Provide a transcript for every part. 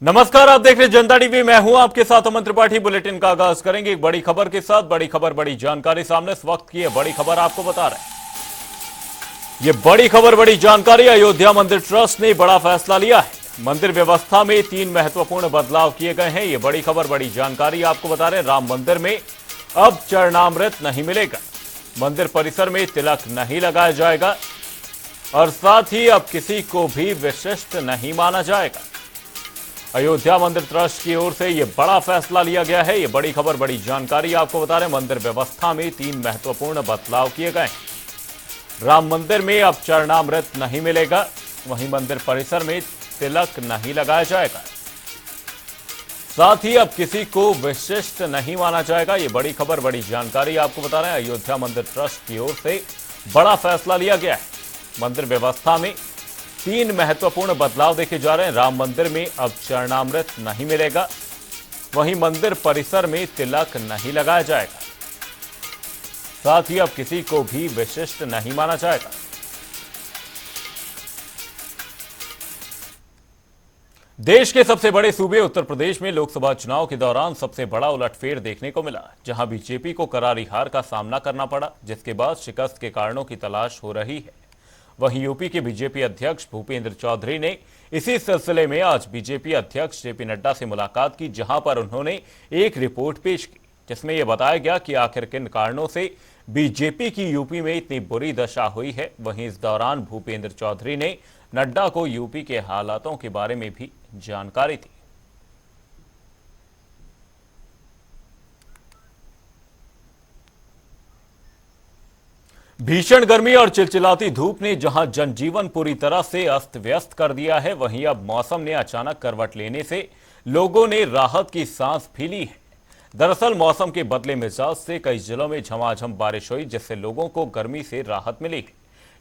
नमस्कार, आप देख रहे जनता टीवी। मैं हूं आपके साथ अमन त्रिपाठी। बुलेटिन का आगाज करेंगे एक बड़ी खबर के साथ। बड़ी खबर, बड़ी जानकारी सामने इस वक्त की है। बड़ी खबर आपको बता रहे हैं। ये बड़ी खबर, बड़ी जानकारी। अयोध्या मंदिर ट्रस्ट ने बड़ा फैसला लिया है। मंदिर व्यवस्था में 3 महत्वपूर्ण बदलाव किए गए हैं। ये बड़ी खबर, बड़ी जानकारी आपको बता रहे हैं। राम मंदिर में अब चरणामृत नहीं मिलेगा, मंदिर परिसर में तिलक नहीं लगाया जाएगा और साथ ही अब किसी को भी विशिष्ट नहीं माना जाएगा। अयोध्या मंदिर ट्रस्ट की ओर से यह बड़ा फैसला लिया गया है। यह बड़ी खबर, बड़ी जानकारी आपको बता रहे हैं। मंदिर व्यवस्था में 3 महत्वपूर्ण बदलाव किए गए हैं। राम मंदिर में अब चरणामृत नहीं मिलेगा, वहीं मंदिर परिसर में तिलक नहीं लगाया जाएगा, साथ ही अब किसी को विशिष्ट नहीं माना जाएगा। यह बड़ी खबर, बड़ी जानकारी आपको बता रहे हैं। अयोध्या मंदिर ट्रस्ट की ओर से बड़ा फैसला लिया गया है। मंदिर व्यवस्था में 3 महत्वपूर्ण बदलाव देखे जा रहे हैं। राम मंदिर में अब चरणामृत नहीं मिलेगा, वहीं मंदिर परिसर में तिलक नहीं लगाया जाएगा, साथ ही अब किसी को भी विशिष्ट नहीं माना जाएगा। देश के सबसे बड़े सूबे उत्तर प्रदेश में लोकसभा चुनाव के दौरान सबसे बड़ा उलटफेर देखने को मिला, जहां बीजेपी को करारी हार का सामना करना पड़ा, जिसके बाद शिकस्त के कारणों की तलाश हो रही है। वहीं यूपी के बीजेपी अध्यक्ष भूपेंद्र चौधरी ने इसी सिलसिले में आज बीजेपी अध्यक्ष जेपी नड्डा से मुलाकात की, जहां पर उन्होंने एक रिपोर्ट पेश की, जिसमें यह बताया गया कि आखिर किन कारणों से बीजेपी की यूपी में इतनी बुरी दशा हुई है। वहीं इस दौरान भूपेंद्र चौधरी ने नड्डा को यूपी के हालातों के बारे में भी जानकारी दी। भीषण गर्मी और चिलचिलाती धूप ने जहां जनजीवन पूरी तरह से अस्त व्यस्त कर दिया है, वहीं अब मौसम ने अचानक करवट लेने से लोगों ने राहत की सांस भी ली है। दरअसल मौसम के बदले मिजाज से कई जिलों में झमाझम बारिश हुई, जिससे लोगों को गर्मी से राहत मिली है।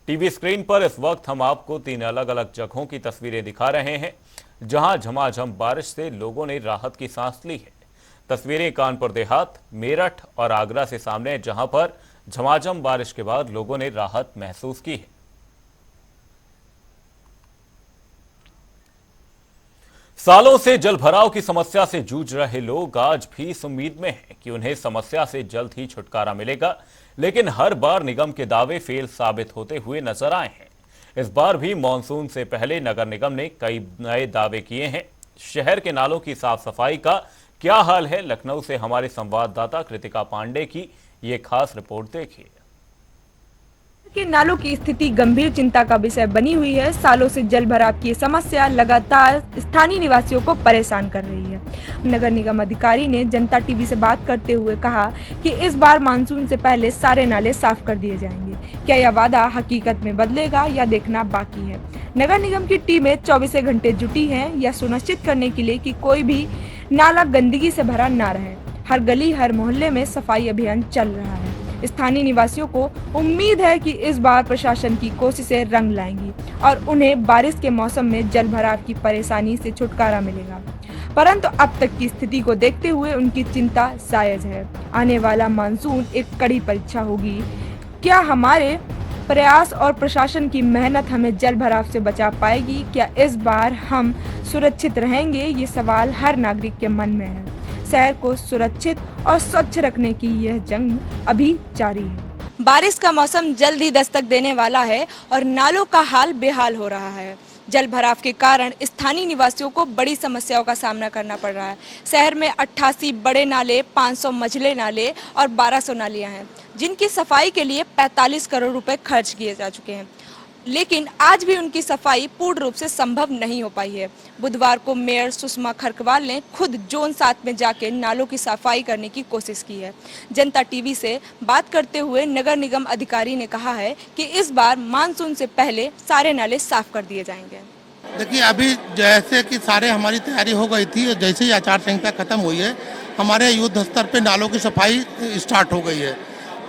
टीवी स्क्रीन पर इस वक्त हम आपको 3 अलग अलग जगहों की तस्वीरें दिखा रहे हैं, जहां झमाझम बारिश से लोगों ने राहत की सांस ली है। तस्वीरें कानपुर देहात, मेरठ और आगरा से सामने हैं, जहां पर झमाझम बारिश के बाद लोगों ने राहत महसूस की है। सालों से जलभराव की समस्या से जूझ रहे लोग आज भी इस उम्मीद में हैं कि उन्हें समस्या से जल्द ही छुटकारा मिलेगा, लेकिन हर बार निगम के दावे फेल साबित होते हुए नजर आए हैं। इस बार भी मानसून से पहले नगर निगम ने कई नए दावे किए हैं। शहर के नालों की साफ सफाई का क्या हाल है, लखनऊ से हमारे संवाददाता कृतिका पांडे की ये खास रिपोर्ट देखिए। के नालों की स्थिति गंभीर चिंता का विषय बनी हुई है। सालों से जल भराव की समस्या लगातार स्थानीय निवासियों को परेशान कर रही है। नगर निगम अधिकारी ने जनता टीवी से बात करते हुए कहा कि इस बार मानसून से पहले सारे नाले साफ कर दिए जाएंगे। क्या यह वादा हकीकत में बदलेगा या देखना बाकी है। नगर निगम की टीमें 24 घंटे जुटी है यह सुनिश्चित करने के लिए कि कोई भी नाला गंदगी से भरा न रहे। हर गली हर मोहल्ले में सफाई अभियान चल रहा है। स्थानीय निवासियों को उम्मीद है कि इस बार प्रशासन की कोशिशें रंग लाएंगी और उन्हें बारिश के मौसम में जल भराव की परेशानी से छुटकारा मिलेगा, परंतु अब तक की स्थिति को देखते हुए उनकी चिंता जायज है। आने वाला मानसून एक कड़ी परीक्षा होगी। क्या हमारे प्रयास और प्रशासन की मेहनत हमें जल भराव से बचा पाएगी? क्या इस बार हम सुरक्षित रहेंगे? ये सवाल हर नागरिक के मन में है। शहर को सुरक्षित और स्वच्छ रखने की यह जंग अभी जारी है। बारिश का मौसम जल्द ही दस्तक देने वाला है और नालों का हाल बेहाल हो रहा है। जल भराव के कारण स्थानीय निवासियों को बड़ी समस्याओं का सामना करना पड़ रहा है। शहर में 88 बड़े नाले, 500 मझले नाले और 1200 नालियां हैं, जिनकी सफाई के लिए 45 करोड़ रुपए खर्च किए जा चुके हैं, लेकिन आज भी उनकी सफाई पूर्ण रूप से संभव नहीं हो पाई है। बुधवार को मेयर सुषमा खरकवाल ने खुद जोन 7 में जाकर नालों की सफाई करने की कोशिश की है। जनता टीवी से बात करते हुए नगर निगम अधिकारी ने कहा है कि इस बार मानसून से पहले सारे नाले साफ कर दिए जाएंगे। देखिए, अभी जैसे कि सारे हमारी तैयारी हो गई थी, जैसे ही आचार संहिता खत्म हुई है, हमारे युद्ध स्तर पे नालों की सफाई स्टार्ट हो गई है।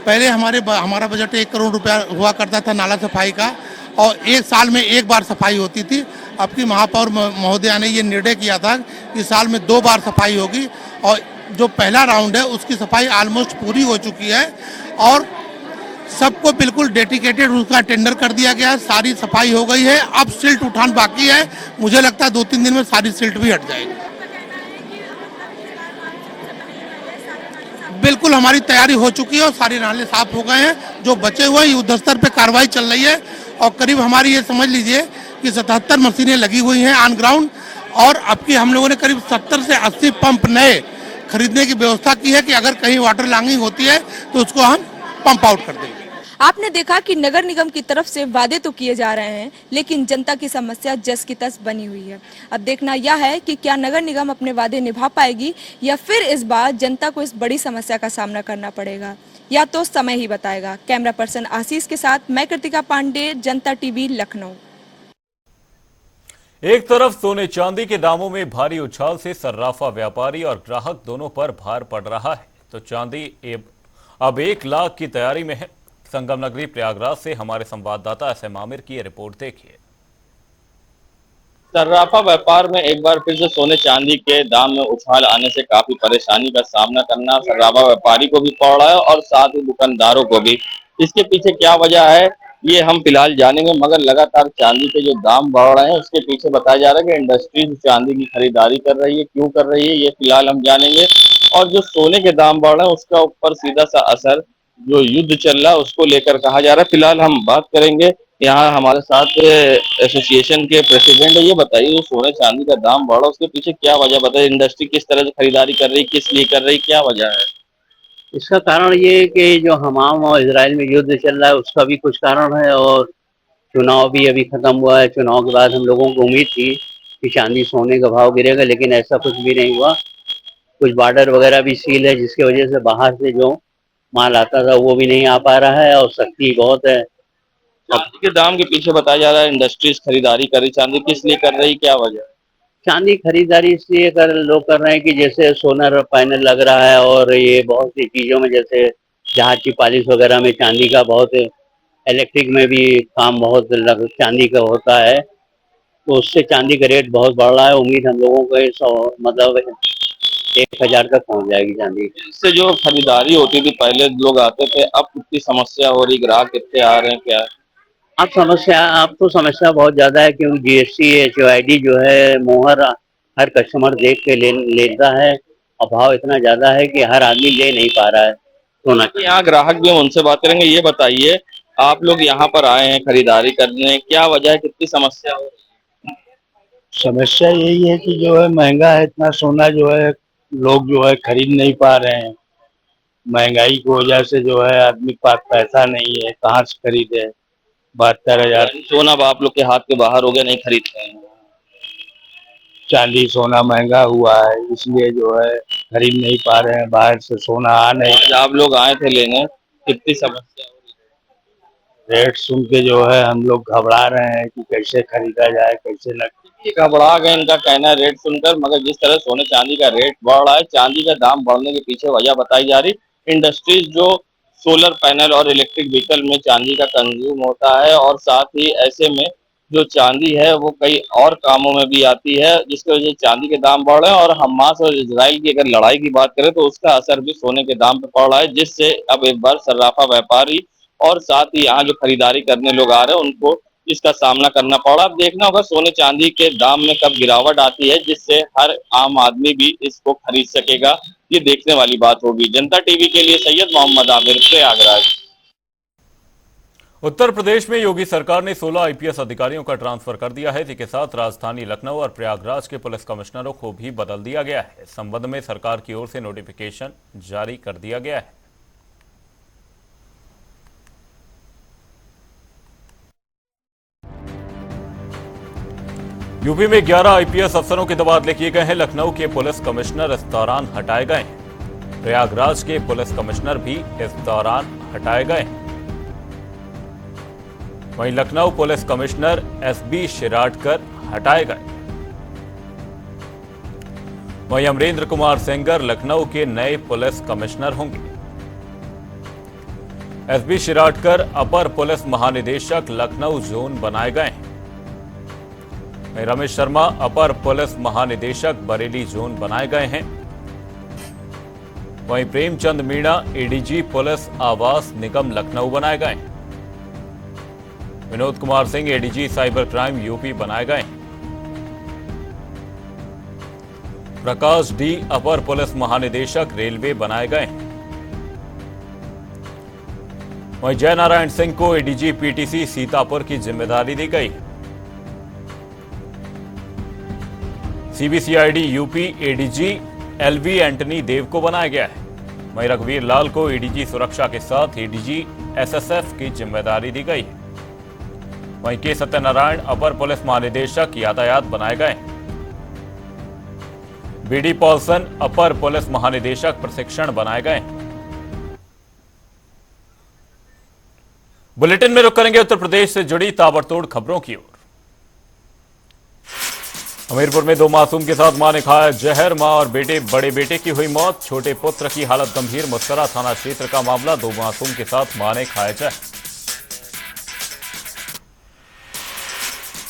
पहले हमारा बजट 1 करोड़ रुपया हुआ करता था नाला सफाई का, और 1 साल में 1 बार सफाई होती थी। अब की महापौर महोदया ने ये निर्णय किया था कि साल में 2 बार सफाई होगी, और जो पहला राउंड है उसकी सफाई ऑलमोस्ट पूरी हो चुकी है और सबको बिल्कुल डेडिकेटेड उसका टेंडर कर दिया गया है। सारी सफाई हो गई है, अब सिल्ट उठान बाकी है। मुझे लगता है 2-3 दिन में सारी सिल्ट भी हट जाएगी। बिल्कुल हमारी तैयारी हो चुकी है और सारे नाले साफ हो गए हैं। जो बचे हुए युद्ध स्तर पे कार्रवाई चल रही है और करीब हमारी ये समझ लीजिए कि 77 मशीनें लगी हुई हैं ऑन ग्राउंड, और अब की हम लोगों ने करीब 70 से 80 पंप नए खरीदने की व्यवस्था की है कि अगर कहीं वाटर लॉगिंग होती है तो उसको हम पंप आउट कर देंगे। आपने देखा कि नगर निगम की तरफ से वादे तो किए जा रहे हैं, लेकिन जनता की समस्या जस की तस बनी हुई है। अब देखना यह है कि क्या नगर निगम अपने वादे निभा पाएगी या फिर इस बार जनता को इस बड़ी समस्या का सामना करना पड़ेगा, या तो समय ही बताएगा। कैमरा पर्सन आशीष के साथ मैं कृतिका पांडे, जनता टीवी, लखनऊ। एक तरफ सोने चांदी के दामों में भारी उछाल से सर्राफा व्यापारी और ग्राहक दोनों पर भार पड़ रहा है, तो चांदी अब 1 लाख की तैयारी में है। संगम नगरी प्रयागराज से हमारे संवाददाता एसएम आमिर की ये रिपोर्ट देखिए। सर्राफा व्यापार में एक बार फिर से सोने चांदी के दाम में उछाल आने से काफी परेशानी का सामना करना सर्राफा व्यापारी को भी पड़ रहा है और साथ ही दुकानदारों को भी। इसके पीछे क्या वजह है ये हम फिलहाल जानेंगे, मगर लगातार चांदी के जो दाम बढ़ रहे हैं उसके पीछे बताया जा रहा है कि इंडस्ट्रीज चांदी की खरीदारी कर रही है। क्यों कर रही है ये फिलहाल हम जानेंगे। और जो सोने के दाम बढ़ रहे हैं उसका ऊपर सीधा सा असर जो युद्ध चल रहा है उसको लेकर कहा जा रहा है। फिलहाल हम बात करेंगे, यहाँ हमारे साथ एसोसिएशन के प्रेसिडेंट है। ये बताइए जो सोने चांदी का दाम बढ़ा उसके पीछे क्या वजह बताइए, इंडस्ट्री किस तरह से खरीदारी कर रही, किस लिए कर रही, क्या वजह है? इसका कारण ये है कि जो हमाम और इजराइल में युद्ध चल रहा है उसका भी कुछ कारण है, और चुनाव भी अभी खत्म हुआ है। चुनाव के बाद हम लोगों को उम्मीद थी कि चांदी सोने का भाव गिरेगा, लेकिन ऐसा कुछ भी नहीं हुआ। कुछ बॉर्डर वगैरह भी सील है जिसकी वजह से बाहर से जो माल आता था वो भी नहीं आ पा रहा है, और सख्ती बहुत है। चांदी के दाम के पीछे बताया जा रहा है इंडस्ट्रीज खरीदारी कर रही, चांदी किस लिए कर रही, क्या वजह है? चांदी खरीदारी इसलिए लोग कर रहे हैं कि जैसे सोलर पैनल लग रहा है, और ये बहुत सी चीज़ों में जैसे जहाज की पॉलिश वगैरह में चांदी का बहुत, इलेक्ट्रिक में भी काम बहुत चांदी का होता है, तो उससे चांदी का रेट बहुत बढ़ रहा है। उम्मीद हम लोगों को मतलब 1000 तक पहुंच जाएगी चांदी। इससे जो खरीदारी होती थी पहले लोग आते थे, अब कितनी समस्या हो रही, ग्राहक कितने आ रहे हैं, क्या? अब तो समस्या बहुत ज़्यादा है, क्योंकि जीएसटी HOID जो है मोहर हर कस्टमर देख के लेता है, और भाव इतना ज़्यादा है कि हर आदमी ले नहीं पा रहा है सोना। यहाँ ग्राहक भी हम उनसे बात करेंगे। ये बताइए आप लोग यहाँ पर आए हैं खरीदारी करने, क्या वजह है, कितनी समस्या हो रही? समस्या यही है कि जो है महंगा है, इतना सोना जो है लोग जो है खरीद नहीं पा रहे हैं। महंगाई की वजह से जो है आदमी के पास पैसा नहीं है, कहाँ से खरीदे। 72,000 सोना अब आप लोग के हाथ के बाहर हो गया, नहीं खरीदते हैं। चांदी सोना महंगा हुआ है, इसलिए जो है खरीद नहीं पा रहे हैं, बाहर से सोना आ नहीं। आप लोग आए थे लेने, कितनी समस्या हो रही? रेट सुन के जो है हम लोग घबरा रहे हैं कि कैसे खरीदा जाए, कैसे न। घबरा गए इनका कहना है रेट सुनकर, मगर जिस तरह सोने चांदी का रेट बढ़ रहा है, चांदी का दाम बढ़ने के पीछे वजह बताई जा रही इंडस्ट्रीज जो सोलर पैनल और इलेक्ट्रिक व्हीकल में चांदी का कंज्यूम होता है, और साथ ही ऐसे में जो चांदी है वो कई और कामों में भी आती है, जिसकी वजह से चांदी के दाम बढ़ रहे हैं। और हमास और इजराइल की अगर लड़ाई की बात करें तो उसका असर भी सोने के दाम पर पड़ रहा है, जिससे अब एक बार सर्राफा व्यापारी और साथ ही यहाँ जो खरीदारी करने लोग आ रहे हैं उनको इसका सामना करना पड़ा। अब देखना होगा सोने चांदी के दाम में कब गिरावट आती है, जिससे हर आम आदमी भी इसको खरीद सकेगा, ये देखने वाली बात होगी। जनता टीवी के लिए सैयद मोहम्मद आमिर, प्रयागराज। उत्तर प्रदेश में योगी सरकार ने 16 IPS अधिकारियों का ट्रांसफर कर दिया है। इसी के साथ राजधानी लखनऊ और प्रयागराज के पुलिस कमिश्नरों को भी बदल दिया गया है। इस संबंध में सरकार की ओर से नोटिफिकेशन जारी कर दिया गया है। यूपी में 11 IPS अफसरों के तबादले किए गए हैं। लखनऊ के पुलिस कमिश्नर इस दौरान हटाए गए हैं। प्रयागराज के पुलिस कमिश्नर भी इस दौरान हटाए गए हैं। वहीं लखनऊ पुलिस कमिश्नर SB शिराडकर हटाए गए। वहीं अमरेंद्र कुमार सेंगर लखनऊ के नए पुलिस कमिश्नर होंगे। SB शिराडकर अपर पुलिस महानिदेशक लखनऊ जोन बनाए गए हैं। रमेश शर्मा अपर पुलिस महानिदेशक बरेली जोन बनाए गए हैं। वहीं प्रेमचंद मीणा एडीजी पुलिस आवास निगम लखनऊ बनाए गए। Vinod Kumar Singh ADG cyber crime UP बनाए गए। प्रकाश डी अपर पुलिस महानिदेशक रेलवे बनाए गए। वहीं जय नारायण सिंह को एडीजी पीटीसी सीतापुर की जिम्मेदारी दी गई। CBCID UP ADG LV Antony Dev को बनाया गया है। वहीं रघुवीर लाल को एडीजी सुरक्षा के साथ एडीजी एसएसएफ की जिम्मेदारी दी गई है। वहीं के सत्यनारायण अपर पुलिस महानिदेशक यातायात बनाए गए। बीडी पॉल्सन अपर पुलिस महानिदेशक प्रशिक्षण बनाए गए। बुलेटिन में रुक करेंगे उत्तर प्रदेश से जुड़ी ताबड़तोड़ खबरों की ओर। हमीरपुर में 2 मासूम के साथ मां ने खाया जहर। मां और बड़े बेटे की हुई मौत। छोटे पुत्र की हालत गंभीर। मुस्करा थाना क्षेत्र का मामला। 2 मासूम के साथ मां ने खाया जहर।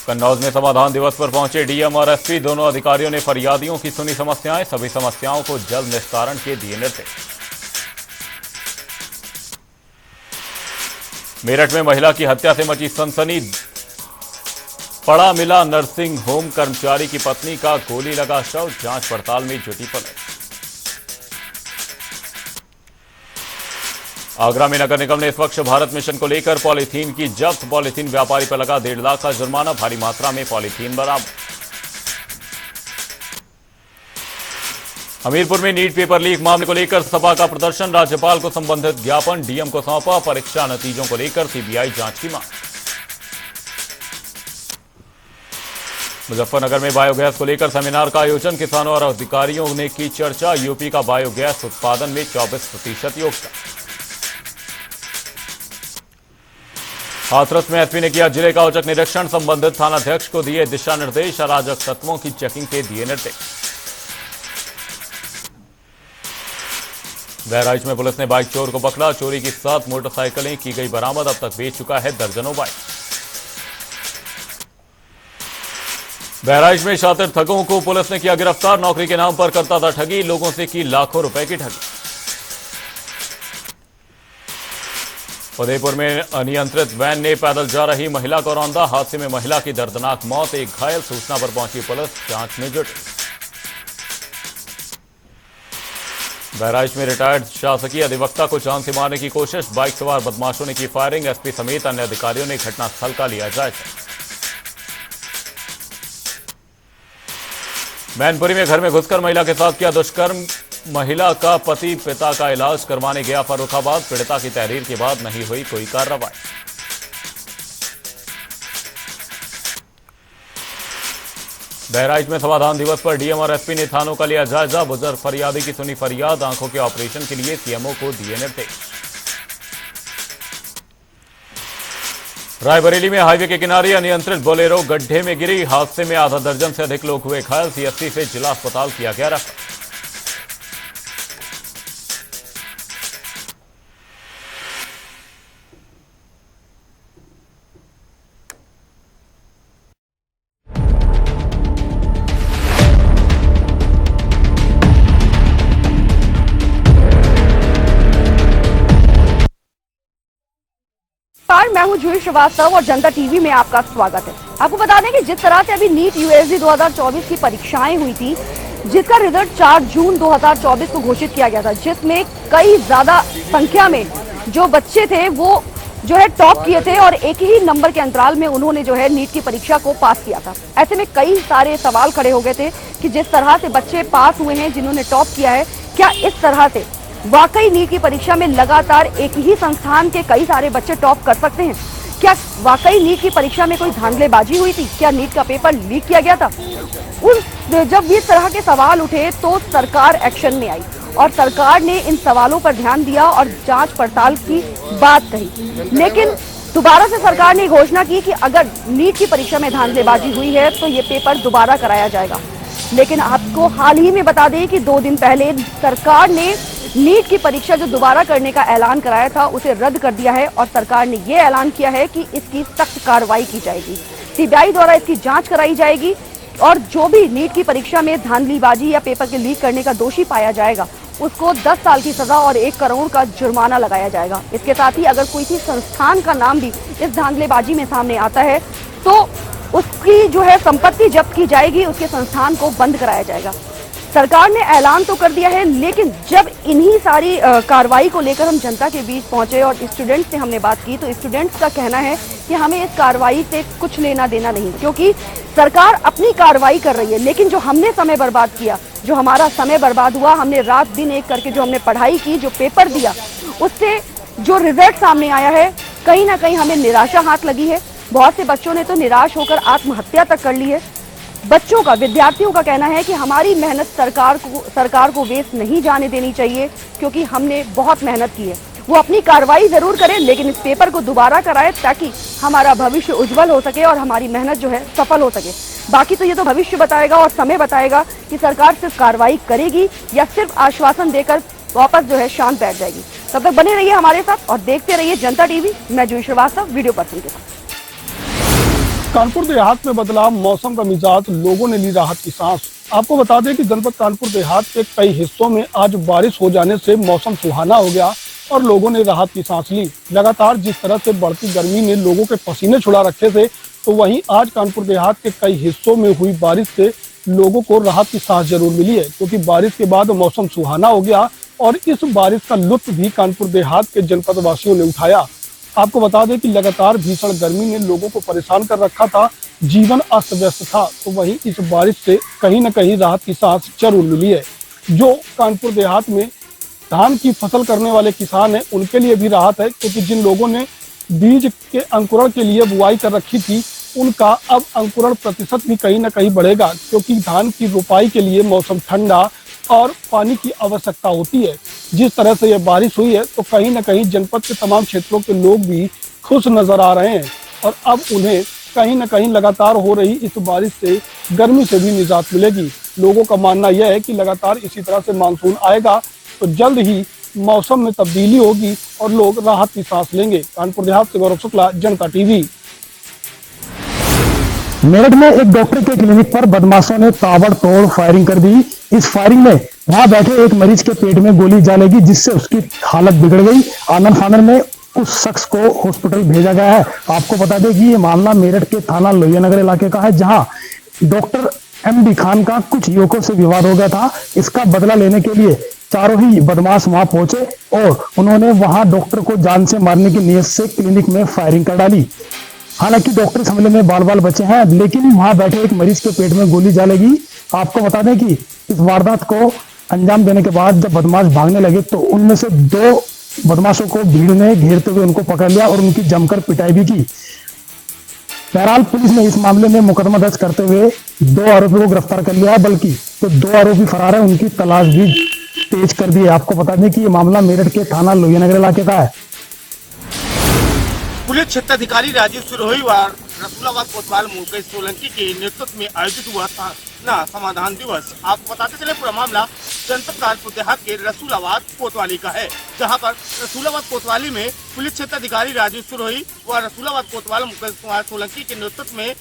कन्नौज में समाधान दिवस पर पहुंचे डीएम और एसपी। दोनों अधिकारियों ने फरियादियों की सुनी समस्याएं। सभी समस्याओं को जल्द निस्तारण के दिए निर्देश। मेरठ में महिला की हत्या से मची सनसनी। पड़ा मिला नर्सिंग होम कर्मचारी की पत्नी का गोली लगा शव। जांच पड़ताल में जुटी पुलिस। आगरा में नगर निगम ने स्वच्छ भारत मिशन को लेकर पॉलीथीन की जब्त। पॉलीथीन व्यापारी पर लगा 1.5 लाख का जुर्माना। भारी मात्रा में पॉलीथीन बरामद। हमीरपुर में नीट पेपर लीक मामले को लेकर सपा का प्रदर्शन। राज्यपाल को संबंधित ज्ञापन डीएम को सौंपा। परीक्षा नतीजों को लेकर सीबीआई जांच की मांग। मुजफ्फरनगर में बायोगैस को लेकर सेमिनार का आयोजन। किसानों और अधिकारियों ने की चर्चा। यूपी का बायोगैस उत्पादन में 24% योगदान। हाथरस में एसपी ने किया जिले का औचक निरीक्षण। संबंधित थानाध्यक्ष को दिए दिशा निर्देश। अराजक तत्वों की चेकिंग के दिए निर्देश। बहराइच में पुलिस ने बाइक चोर को पकड़ा। चोरी की 7 मोटरसाइकिलें की गई बरामद। अब तक बेच चुका है दर्जनों बाइक। बहराइच में शातिर ठगों को पुलिस ने किया गिरफ्तार। नौकरी के नाम पर करता था ठगी। लोगों से की लाखों रुपए की ठगी। उदयपुर में अनियंत्रित वैन ने पैदल जा रही महिला को रौंदा। हादसे में महिला की दर्दनाक मौत। एक घायल। सूचना पर पहुंची पुलिस जांच में जुटी। बहराइच में रिटायर्ड शासकीय अधिवक्ता को जान से मारने की कोशिश। बाइक सवार बदमाशों ने की फायरिंग। एसपी समेत अन्य अधिकारियों ने घटनास्थल का लिया जायजा। मैनपुरी में घर में घुसकर महिला के साथ किया दुष्कर्म। महिला का पति पिता का इलाज करवाने गया फर्रुखाबाद। पीड़िता की तहरीर के बाद नहीं हुई कोई कार्रवाई। बहराइच में समाधान दिवस पर डीएम और एसपी ने थानों का लिया जायजा। बुजुर्ग फरियादी की सुनी फरियाद। आंखों के ऑपरेशन के लिए सीएमओ को दिए निर्देश। रायबरेली में हाईवे के किनारे अनियंत्रित बोलेरो गड्ढे में गिरी। हादसे में आधा दर्जन से अधिक लोग हुए घायल। सीएससी से जिला अस्पताल किया गया रेफर। मैं हूं जूही श्रीवास्तव और जनता टीवी में आपका स्वागत है। आपको बता दें कि जिस तरह से अभी नीट यूएसजी 2024 की परीक्षाएं हुई थी, जिसका रिजल्ट 4 जून 2024 को घोषित किया गया था, जिसमें कई ज्यादा संख्या में जो बच्चे थे वो जो है टॉप किए थे और एक ही नंबर के अंतराल में उन्होंने जो है नीट की परीक्षा को पास किया था। ऐसे में कई सारे सवाल खड़े हो गए थे कि जिस तरह से बच्चे पास हुए हैं, जिन्होंने टॉप किया है, क्या इस तरह से वाकई नीट की परीक्षा में लगातार एक ही संस्थान के कई सारे बच्चे टॉप कर सकते हैं? क्या वाकई नीट की परीक्षा में कोई धांधलेबाजी हुई थी? क्या नीट का पेपर लीक किया गया था? जब इस तरह के सवाल उठे तो सरकार एक्शन में आई और सरकार ने इन सवालों पर ध्यान दिया और जांच पड़ताल की बात कही। लेकिन दोबारा से सरकार ने घोषणा की कि अगर नीट की परीक्षा में धांधलेबाजी हुई है तो ये पेपर दोबारा कराया जाएगा। लेकिन आपको हाल ही में बता दें कि 2 दिन पहले सरकार ने नीट की परीक्षा जो दोबारा करने का ऐलान कराया था उसे रद्द कर दिया है और सरकार ने ये ऐलान किया है कि इसकी सख्त कार्रवाई की जाएगी। सीबीआई द्वारा इसकी जांच कराई जाएगी और जो भी नीट की परीक्षा में धांधलीबाजी या पेपर के लीक करने का दोषी पाया जाएगा उसको 10 साल की सजा और 1 करोड़ का जुर्माना लगाया जाएगा। इसके साथ ही अगर कोई संस्थान का नाम भी इस धांधलेबाजी में सामने आता है तो उसकी जो है संपत्ति जब्त की जाएगी, उसके संस्थान को बंद कराया जाएगा। सरकार ने ऐलान तो कर दिया है, लेकिन जब इन्हीं सारी कार्रवाई को लेकर हम जनता के बीच पहुंचे और स्टूडेंट्स से हमने बात की तो स्टूडेंट्स का कहना है कि हमें इस कार्रवाई से कुछ लेना देना नहीं, क्योंकि सरकार अपनी कार्रवाई कर रही है, लेकिन जो हमने समय बर्बाद किया, जो हमारा समय बर्बाद हुआ, हमने रात दिन एक करके जो हमने पढ़ाई की, जो पेपर दिया, उससे जो रिजल्ट सामने आया है, कहीं ना कहीं हमें निराशा हाथ लगी है। बहुत से बच्चों ने तो निराश होकर आत्महत्या तक कर ली है। बच्चों का, विद्यार्थियों का कहना है कि हमारी मेहनत सरकार को वेस्ट नहीं जाने देनी चाहिए, क्योंकि हमने बहुत मेहनत की है। वो अपनी कार्रवाई जरूर करें, लेकिन इस पेपर को दोबारा कराए ताकि हमारा भविष्य उज्जवल हो सके और हमारी मेहनत जो है सफल हो सके। बाकी तो ये तो भविष्य बताएगा और समय बताएगा कि सरकार सिर्फ कार्रवाई करेगी या सिर्फ आश्वासन देकर वापस जो है शांत बैठ जाएगी। तब तक बने रहिए हमारे साथ और देखते रहिए जनता टीवी। मैं जूही श्रीवास्तव, वीडियो पर्सन के साथ। कानपुर देहात में बदला मौसम का मिजाज, लोगों ने ली राहत की सांस। आपको बता दें कि जनपद कानपुर देहात के कई हिस्सों में आज बारिश हो जाने से मौसम सुहाना हो गया और लोगों ने राहत की सांस ली। लगातार जिस तरह से बढ़ती गर्मी ने लोगों के पसीने छुड़ा रखे थे, तो वहीं आज कानपुर देहात के कई हिस्सों में हुई बारिश से लोगों को राहत की सांस जरूर मिली है, क्योंकि बारिश के बाद मौसम सुहाना हो गया और इस बारिश का लुत्फ भी कानपुर देहात के जनपद वासियों ने उठाया। आपको बता दें कि लगातार भीषण गर्मी ने लोगों को परेशान कर रखा था, जीवन अस्त व्यस्त था, तो वहीं इस बारिश से कहीं न कहीं राहत की सांस जरूर मिली है। जो कानपुर देहात में धान की फसल करने वाले किसान हैं, उनके लिए भी राहत है, क्योंकि जिन लोगों ने बीज के अंकुरण के लिए बुआई कर रखी थी, उनका अब अंकुरण प्रतिशत भी कहीं न कहीं बढ़ेगा, क्योंकि धान की रोपाई के लिए मौसम ठंडा और पानी की आवश्यकता होती है। जिस तरह से यह बारिश हुई है, तो कहीं न कहीं जनपद के तमाम क्षेत्रों के लोग भी खुश नजर आ रहे हैं और अब उन्हें कहीं न कहीं लगातार हो रही इस बारिश से, गर्मी से भी निजात मिलेगी। लोगों का मानना यह है कि लगातार इसी तरह से मानसून आएगा तो जल्द ही मौसम में तब्दीली होगी और लोग राहत की सांस लेंगे। कानपुर देहात से गौरव शुक्ला, जनता टीवी। मेरठ में एक डॉक्टर के क्लिनिक पर बदमाशों ने ताबड़तोड़ फायरिंग कर दी। इस फायरिंग में वहां बैठे एक मरीज के पेट में गोली जा लगी, जिससे उसकी हालत बिगड़ गई। आनंद फानन में उस शख्स को हॉस्पिटल भेजा गया है। आपको बता दें कि ये मामला मेरठ के थाना लोहियानगर इलाके का है, जहां डॉक्टर MD खान का कुछ युवकों से विवाद हो गया था। इसका बदला लेने के लिए चारों ही बदमाश वहां पहुंचे और उन्होंने वहां डॉक्टर को जान से मारने की नीयत से क्लिनिक में फायरिंग कर डाली। हालांकि डॉक्टर इस हमले में बाल बाल बचे हैं, लेकिन वहां बैठे एक मरीज के पेट में गोली जा लगी। आपको बता दें कि इस वारदात को अंजाम देने के बाद जब बदमाश भागने लगे तो उनमें से 2 बदमाशों को भीड़ ने घेरते हुए उनको पकड़ लिया और उनकी जमकर पिटाई भी की। बहरहाल पुलिस ने इस मामले में मुकदमा दर्ज करते हुए 2 आरोपियों को गिरफ्तार कर लिया है, बल्कि तो 2 आरोपी फरार है, उनकी तलाश भी तेज कर दी है। आपको बता दें कि ये मामला मेरठ के थाना लोहियानगर इलाके का है। पुलिस क्षेत्राधिकारी राजीव सिरोही व रसूलाबाद कोतवाल मुकेश सोलंकी के नेतृत्व में आयोजित हुआ थाना समाधान दिवस। आपको बताते चले पूरा मामला जनपद कानपुर देहात के रसूलाबाद कोतवाली का है, जहां पर रसूलाबाद कोतवाली में पुलिस क्षेत्राधिकारी राजीव सिरोही व रसूलाबाद कोतवाल मुकेश कुमार सोलंकी के नेतृत्व में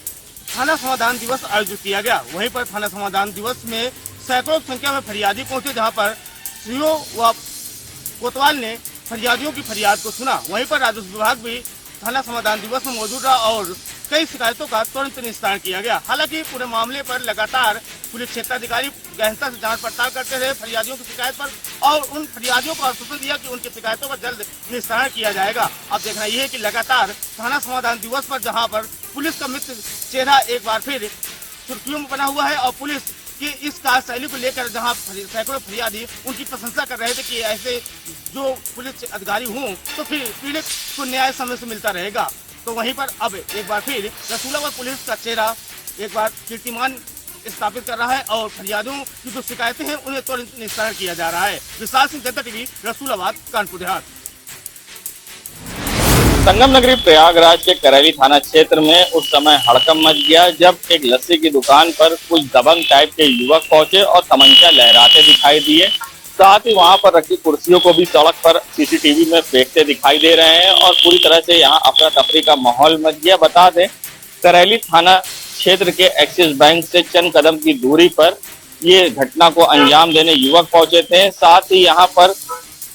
थाना समाधान दिवस आयोजित किया गया। वहीं पर थाना समाधान दिवस में सैकड़ों संख्या में फरियादी पहुंचे, जहाँ पर सीओ व कोतवाल ने फरियादियों की फरियाद को सुना। वहीं पर राजस्व विभाग भी थाना समाधान दिवस में मौजूद रहा और कई शिकायतों का तुरंत निस्तारण किया गया। हालांकि पूरे मामले पर लगातार पुलिस क्षेत्राधिकारी गहनता से जांच पड़ताल करते रहे फरियादियों की शिकायत पर और उन फरियादियों को आश्वासन दिया कि उनकी शिकायतों पर जल्द निस्तारण किया जाएगा। अब देखना यह है कि लगातार थाना समाधान दिवस पर जहां पर पुलिस का मित्र चेहरा एक बार फिर सुर्खियों में बना हुआ है और पुलिस कि इस कार्यशैली को लेकर जहां सैकड़ों फरियादी उनकी प्रशंसा कर रहे थे कि ऐसे जो पुलिस अधिकारी हों तो फिर पीड़ित को न्याय समय से मिलता रहेगा। तो वहीं पर अब एक बार फिर रसूलाबाद पुलिस का चेहरा एक बार कीर्तिमान स्थापित कर रहा है और फरियादियों की जो शिकायतें हैं उन्हें तुरंत निस्तारण किया जा रहा है। विशाल सिंह, जनता टीवी, रसूलाबाद, कानपुर देहात। संगम नगरी प्रयागराज के करैली थाना क्षेत्र में उस समय हड़कंप मच गया जब एक लस्सी की दुकान पर कुछ दबंग टाइप के युवक पहुंचे और तमंचा लहराते दिखाई दिए। साथ ही वहां पर रखी कुर्सियों को भी सड़क पर सीसीटीवी में फेंकते दिखाई दे रहे हैं और पूरी तरह से यहां अफरा तफरी का माहौल मच गया। बता दें, करैली थाना क्षेत्र के एक्सिस बैंक से चंद कदम की दूरी पर ये घटना को अंजाम देने युवक पहुंचे थे। साथ ही यहाँ पर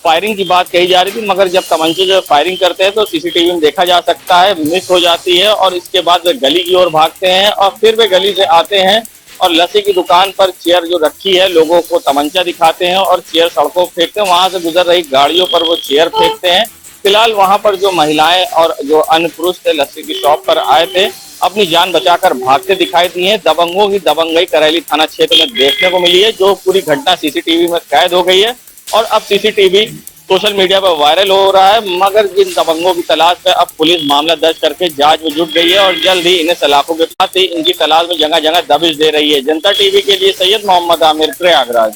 फायरिंग की बात कही जा रही थी, मगर जब तमंचे जो फायरिंग करते हैं तो सीसीटीवी में देखा जा सकता है मिस हो जाती है और इसके बाद वे गली की ओर भागते हैं और फिर वे गली से आते हैं और लस्सी की दुकान पर चेयर जो रखी है लोगों को तमंचा दिखाते हैं और चेयर सड़कों फेंकते हैं। वहां से गुजर रही गाड़ियों पर वो चेयर फेंकते हैं। फिलहाल वहां पर जो महिलाएं और जो अन्य पुरुष थे लस्सी की शॉप पर आए थे, अपनी जान बचाकर भागते दिखाई दिए हैं। दबंगों की दबंगई करैली थाना क्षेत्र में देखने को मिली है, जो पूरी घटना सीसीटीवी में कैद हो गई है और अब सीसीटीवी सोशल मीडिया पर वायरल हो रहा है। मगर जिन दबंगों की तलाश में अब पुलिस मामला दर्ज करके जांच में जुट गई है और जल्द ही इन्हें सलाखों के साथ ही इनकी तलाश में जगह जगह दबिश दे रही है। जनता टीवी के लिए सैयद मोहम्मद आमिर, प्रयागराज।